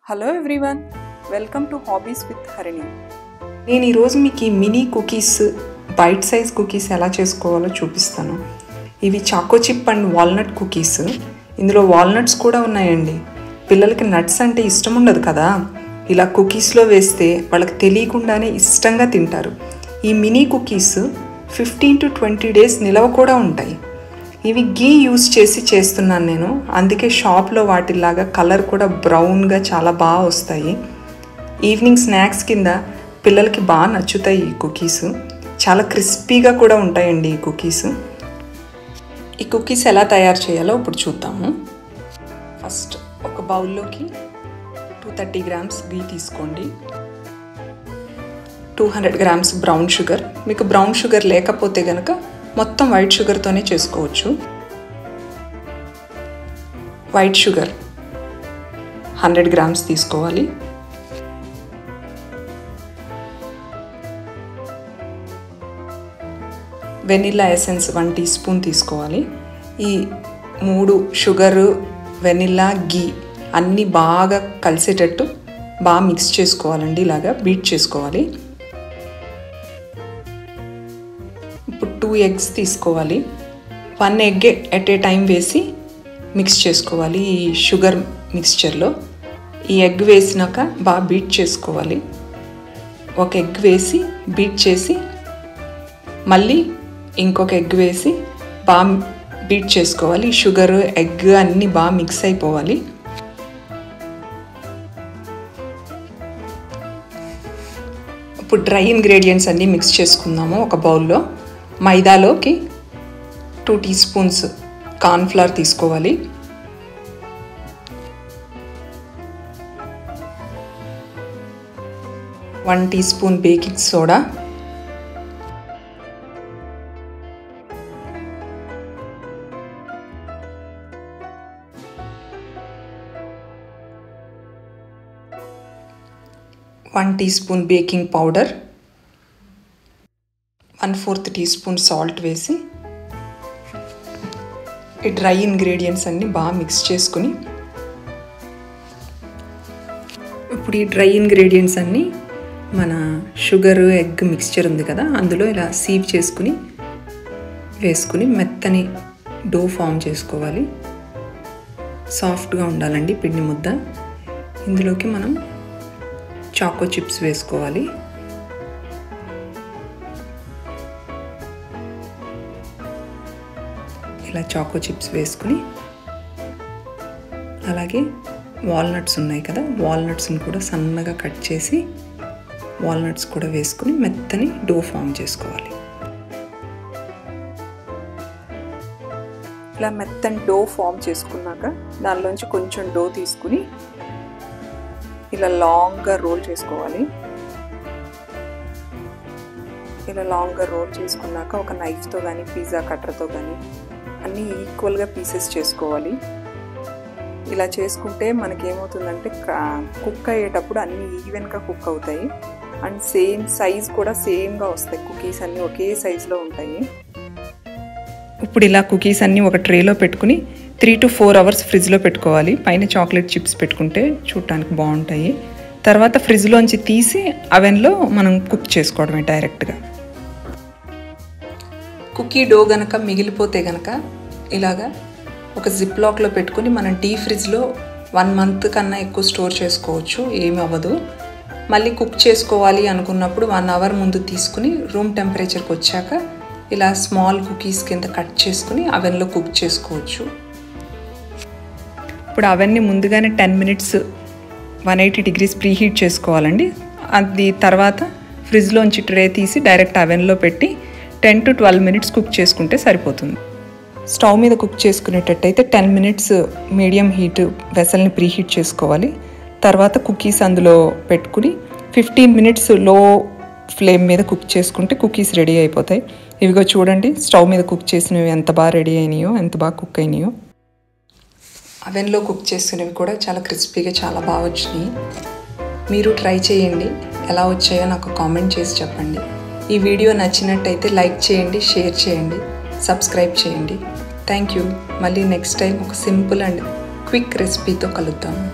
Hello everyone, welcome to hobbies with Harini. నేను ఈరోజు మీకు ఈ mini cookies, bite size cookies ఎలా చేసుకోవాలో చూపిస్తాను. ఇవి choco chip and walnut cookies. ఇందులో వాల్నట్స్ కూడా ఉన్నాయండి. పిల్లలకి నట్స్ అంటే ఇష్టం ఉండదు కదా, ఇలా కుకీస్లో వేస్తే వాళ్ళకి తెలియకుండానే ఇష్టంగా తింటారు. ఈ మినీ కుకీస్ 15 to 20 days నిలవ కూడా ఉంటాయి. ఇవి గీ యూస్ చేసి చేస్తున్నాను నేను, అందుకే షాప్లో వాటిలాగా కలర్ కూడా బ్రౌన్గా చాలా బాగా వస్తాయి. ఈవినింగ్ స్నాక్స్ కింద పిల్లలకి బాగా నచ్చుతాయి ఈ కుకీస్. చాలా క్రిస్పీగా కూడా ఉంటాయండి ఈ కుకీస్. ఈ కుకీస్ ఎలా తయారు చేయాలో ఇప్పుడు చూద్దాము. ఫస్ట్ ఒక బౌల్లోకి 230 grams గీ తీసుకోండి. 200 grams బ్రౌన్ షుగర్. మీకు బ్రౌన్ షుగర్ లేకపోతే కనుక మొత్తం వైట్ షుగర్తోనే చేసుకోవచ్చు. వైట్ షుగర్ 100 grams తీసుకోవాలి. వెనిలా ఎసెన్స్ 1 teaspoon తీసుకోవాలి. ఈ 3 షుగరు, వెనిలా, గీ అన్నీ బాగా కలిసేటట్టు బాగా మిక్స్ చేసుకోవాలండి. ఇలాగా బీట్ చేసుకోవాలి. ఇప్పుడు 2 eggs తీసుకోవాలి. 1 egg ఎట్ ఏ టైం వేసి మిక్స్ చేసుకోవాలి ఈ షుగర్ మిక్స్చర్లో. ఈ ఎగ్ వేసినాక బాగా బీట్ చేసుకోవాలి. ఒక ఎగ్ వేసి బీట్ చేసి మళ్ళీ ఇంకొక ఎగ్ వేసి బాగా బీట్ చేసుకోవాలి. షుగర్, ఎగ్ అన్నీ బాగా మిక్స్ అయిపోవాలి. ఇప్పుడు డ్రై ఇంగ్రీడియంట్స్ అన్నీ మిక్స్ చేసుకుందాము. ఒక బౌల్లో మైదాలోకి 2 teaspoons కార్న్ఫ్లవర్ తీసుకోవాలి. 1 teaspoon baking soda, 1 teaspoon baking powder, 1/4 teaspoon salt వేసి ఈ డ్రై ఇంగ్రీడియంట్స్ అన్నీ బాగా మిక్స్ చేసుకుని, ఇప్పుడు ఈ డ్రై ఇంగ్రీడియంట్స్ అన్నీ మన షుగర్, ఎగ్ మిక్స్చర్ ఉంది కదా, అందులో ఇలా సీవ్ చేసుకుని వేసుకుని మెత్తని డో ఫామ్ చేసుకోవాలి. సాఫ్ట్గా ఉండాలండి పిండి ముద్ద. ఇందులోకి మనం చాకో చిప్స్ వేసుకోవాలి. ఇలా చాకో చిప్స్ వేసుకుని, అలాగే వాల్నట్స్ ఉన్నాయి కదా, వాల్నట్స్ని కూడా సన్నగా కట్ చేసి వాల్నట్స్ కూడా వేసుకుని మెత్తని డో ఫామ్ చేసుకోవాలి. ఇలా మెత్తని డో ఫామ్ చేసుకున్నాక దానిలోంచి కొంచెం డో తీసుకుని ఇలా లాంగ్గా రోల్ చేసుకోవాలి. ఇలా లాంగ్గా రోల్ చేసుకున్నాక ఒక నైఫ్తో కానీ పిజ్జా కట్టర్తో కానీ అన్నీ ఈక్వల్గా పీసెస్ చేసుకోవాలి. ఇలా చేసుకుంటే మనకేమవుతుందంటే కుక్ అయ్యేటప్పుడు అన్నీ ఈవెన్గా కుక్ అవుతాయి అండ్ సేమ్ సైజ్ కూడా సేమ్గా వస్తాయి. కుకీస్ అన్నీ ఒకే సైజులో ఉంటాయి. ఇప్పుడు ఇలా కుకీస్ అన్నీ ఒక ట్రేలో పెట్టుకుని 3 to 4 hours ఫ్రిడ్జ్లో పెట్టుకోవాలి. పైన చాక్లెట్ చిప్స్ పెట్టుకుంటే చూడటానికి బాగుంటాయి. తర్వాత ఫ్రిడ్జ్లోంచి తీసి అవెన్లో మనం కుక్ చేసుకోవడమే డైరెక్ట్గా. కుకీ డో గనక మిగిలిపోతే గనక ఇలాగా ఒక జిప్ లాక్లో పెట్టుకుని మనం డీప్ ఫ్రిడ్జ్లో 1 month కన్నా ఎక్కువ స్టోర్ చేసుకోవచ్చు, ఏమి అవ్వదు. మళ్ళీ కుక్ చేసుకోవాలి అనుకున్నప్పుడు 1 hour ముందు తీసుకుని రూమ్ టెంపరేచర్కి వచ్చాక ఇలా స్మాల్ కుకీస్ కింద కట్ చేసుకుని అవెన్లో కుక్ చేసుకోవచ్చు. ఇప్పుడు అవన్నీ ముందుగానే 10 minutes 180 degrees ప్రీహీట్ చేసుకోవాలండి. అది తర్వాత ఫ్రిడ్జ్లోంచి ట్రే తీసి డైరెక్ట్ అవెన్లో పెట్టి 10 to 12 minutes కుక్ చేసుకుంటే సరిపోతుంది. స్టవ్ మీద కుక్ చేసుకునేటట్టయితే 10 minutes మీడియం హీట్ వెసల్ని ప్రీహీట్ చేసుకోవాలి. తర్వాత కుకీస్ అందులో పెట్టుకుని 15 minutes లో ఫ్లేమ్ మీద కుక్ చేసుకుంటే కుకీస్ రెడీ అయిపోతాయి. ఇవిగో చూడండి, స్టవ్ మీద కుక్ చేసినవి ఎంత బాగా రెడీ అయినాయో, ఎంత బాగా కుక్ అయినాయో. అవెన్లో కుక్ చేసుకునేవి కూడా చాలా క్రిస్పీగా చాలా బాగా వచ్చినాయి. మీరు ట్రై చేయండి, ఎలా వచ్చాయో నాకు కామెంట్ చేసి చెప్పండి. ఈ వీడియో నచ్చినట్టయితే లైక్ చేయండి, షేర్ చేయండి, సబ్స్క్రైబ్ చేయండి. Thank you. మళ్ళీ నెక్స్ట్ టైం ఒక సింపుల్ అండ్ క్విక్ రెసిపీతో కలుద్దాము.